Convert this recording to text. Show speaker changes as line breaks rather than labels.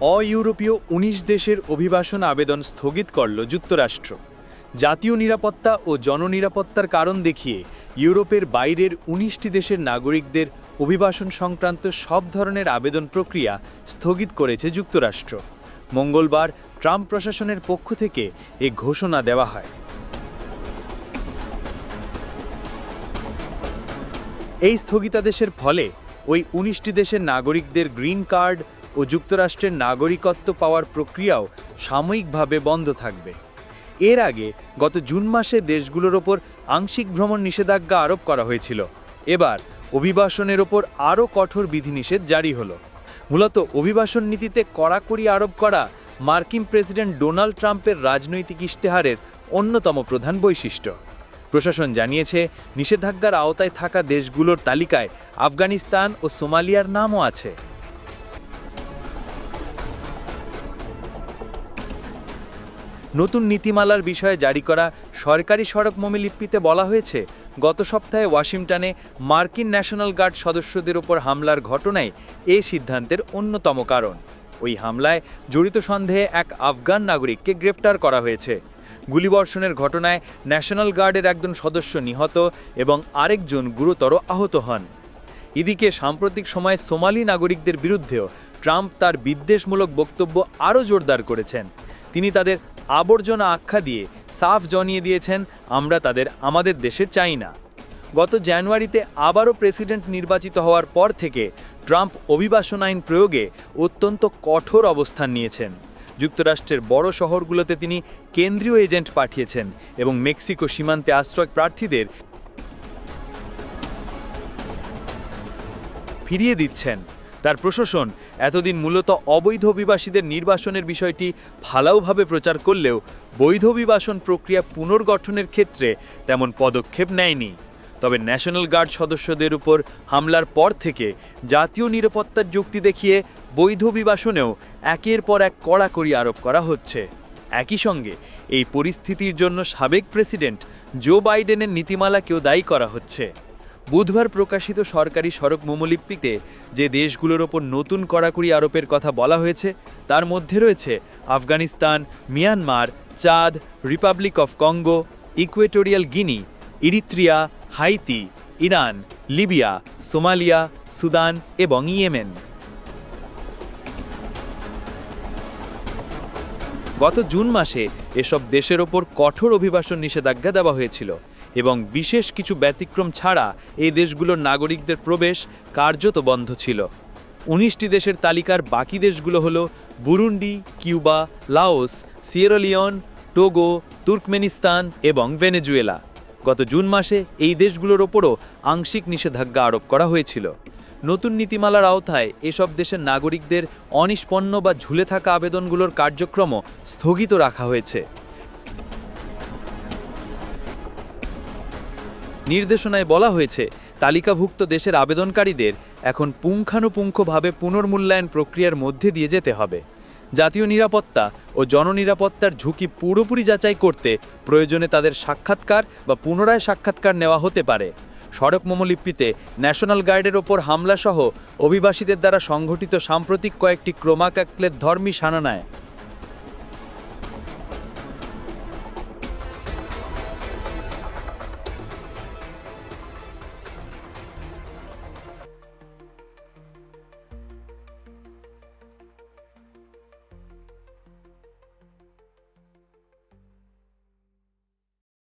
অইউরোপীয় ১৯ দেশের অভিবাসন আবেদন স্থগিত করল যুক্তরাষ্ট্র। জাতীয় নিরাপত্তা ও জননিরাপত্তার কারণ দেখিয়ে ইউরোপের বাইরের ১৯টি দেশের নাগরিকদের অভিবাসন সংক্রান্ত সব ধরনের আবেদন প্রক্রিয়া স্থগিত করেছে যুক্তরাষ্ট্র। মঙ্গলবার ট্রাম্প প্রশাসনের পক্ষ থেকে এ ঘোষণা দেওয়া হয়। এই স্থগিতাদেশের ফলে ওই ১৯টি দেশের নাগরিকদের গ্রিন কার্ড ও যুক্তরাষ্ট্রের নাগরিকত্ব পাওয়ার প্রক্রিয়াও সাময়িকভাবে বন্ধ থাকবে। এর আগে গত জুন মাসে দেশগুলোর ওপর আংশিক ভ্রমণ নিষেধাজ্ঞা আরোপ করা হয়েছিল। এবার অভিবাসনের ওপর আরও কঠোর বিধিনিষেধ জারি হলো। মূলত অভিবাসন নীতিতে কড়াকড়ি আরোপ করা মার্কিন প্রেসিডেন্ট ডোনাল্ড ট্রাম্পের রাজনৈতিক ইশতেহারের অন্যতম প্রধান বৈশিষ্ট্য। প্রশাসন জানিয়েছে, নিষেধাজ্ঞার আওতায় থাকা দেশগুলোর তালিকায় আফগানিস্তান ও সোমালিয়ার নামও আছে। নতুন নীতিমালার বিষয়ে জারি করা সরকারি সড়ক মমিলিপিতে বলা হয়েছে, গত সপ্তাহে ওয়াশিংটনে মার্কিন ন্যাশনাল গার্ড সদস্যদের ওপর হামলার ঘটনাই এই সিদ্ধান্তের অন্যতম কারণ। ওই হামলায় জড়িত সন্দেহে এক আফগান নাগরিককে গ্রেফতার করা হয়েছে। গুলিবর্ষণের ঘটনায় ন্যাশনাল গার্ডের একজন সদস্য নিহত এবং আরেকজন গুরুতর আহত হন। এদিকে সাম্প্রতিক সময়ে সোমালি নাগরিকদের বিরুদ্ধেও ট্রাম্প তার বিদ্বেষমূলক বক্তব্য আরও জোরদার করেছেন। তিনি তাদের আবর্জনা আখ্যা দিয়ে সাফ জানিয়ে দিয়েছেন, আমরা তাদের আমাদের দেশে চাই না। গত জানুয়ারিতে আবারও প্রেসিডেন্ট নির্বাচিত হওয়ার পর থেকে ট্রাম্প অভিবাসন আইন প্রয়োগে অত্যন্ত কঠোর অবস্থান নিয়েছেন। যুক্তরাষ্ট্রের বড় শহরগুলোতে তিনি কেন্দ্রীয় এজেন্ট পাঠিয়েছেন এবং মেক্সিকো সীমান্তে আশ্রয় প্রার্থীদের ফিরিয়ে দিচ্ছেন। তার প্রশাসন এতদিন মূলত অবৈধ অভিবাসীদের নির্বাসনের বিষয়টি ঢালাওভাবে প্রচার করলেও বৈধ অভিবাসন প্রক্রিয়া পুনর্গঠনের ক্ষেত্রে তেমন পদক্ষেপ নেয়নি। তবে ন্যাশনাল গার্ড সদস্যদের উপর হামলার পর থেকে জাতীয় নিরাপত্তার যুক্তি দেখিয়ে বৈধ অভিবাসনেও একের পর এক কড়াকড়ি আরোপ করা হচ্ছে। একই সঙ্গে এই পরিস্থিতির জন্য সাবেক প্রেসিডেন্ট জো বাইডেনের নীতিমালাকেও দায়ী করা হচ্ছে। বুধবার প্রকাশিত সরকারি সড়ক মমিলিপিতে যে দেশগুলোর ওপর নতুন কড়াকড়ি আরোপের কথা বলা হয়েছে তার মধ্যে রয়েছে Afghanistan, Myanmar, Chad, Republic of Congo, Equatorial Guinea, Eritrea, Haiti, Iran, Libya, Somalia, Sudan এবং ইয়েমেন। গত জুন মাসে এসব দেশের ওপর কঠোর অভিবাসন নিষেধাজ্ঞা দেওয়া হয়েছিল এবং বিশেষ কিছু ব্যতিক্রম ছাড়া এই দেশগুলোর নাগরিকদের প্রবেশ কার্যত বন্ধ ছিল। ১৯টি দেশের তালিকার বাকি দেশগুলো হলো Burundi, Cuba, Laos, Sierra Leone, Togo, Turkmenistan এবং ভেনেজুয়েলা। গত জুন মাসে এই দেশগুলোর ওপরও আংশিক নিষেধাজ্ঞা আরোপ করা হয়েছিল। নতুন নীতিমালার আওতায় এসব দেশের নাগরিকদের অনিষ্পন্ন বা ঝুলে থাকা আবেদনগুলোর কার্যক্রমও স্থগিত রাখা হয়েছে। নির্দেশনায় বলা হয়েছে, তালিকাভুক্ত দেশের আবেদনকারীদের এখন পুঙ্খানুপুঙ্খভাবে পুনর্মূল্যায়ন প্রক্রিয়ার মধ্যে দিয়ে যেতে হবে। জাতীয় নিরাপত্তা ও জননিরাপত্তার ঝুঁকি পুরোপুরি যাচাই করতে প্রয়োজনে তাদের সাক্ষাৎকার বা পুনরায় সাক্ষাৎকার নেওয়া হতে পারে। সড়ক মমিলিপিতে ন্যাশনাল গার্ডের ওপর হামলাসহ অভিবাসীদের দ্বারা সংঘটিত সাম্প্রতিক কয়েকটি ক্রমাকাকলের ধর্মী সানানায়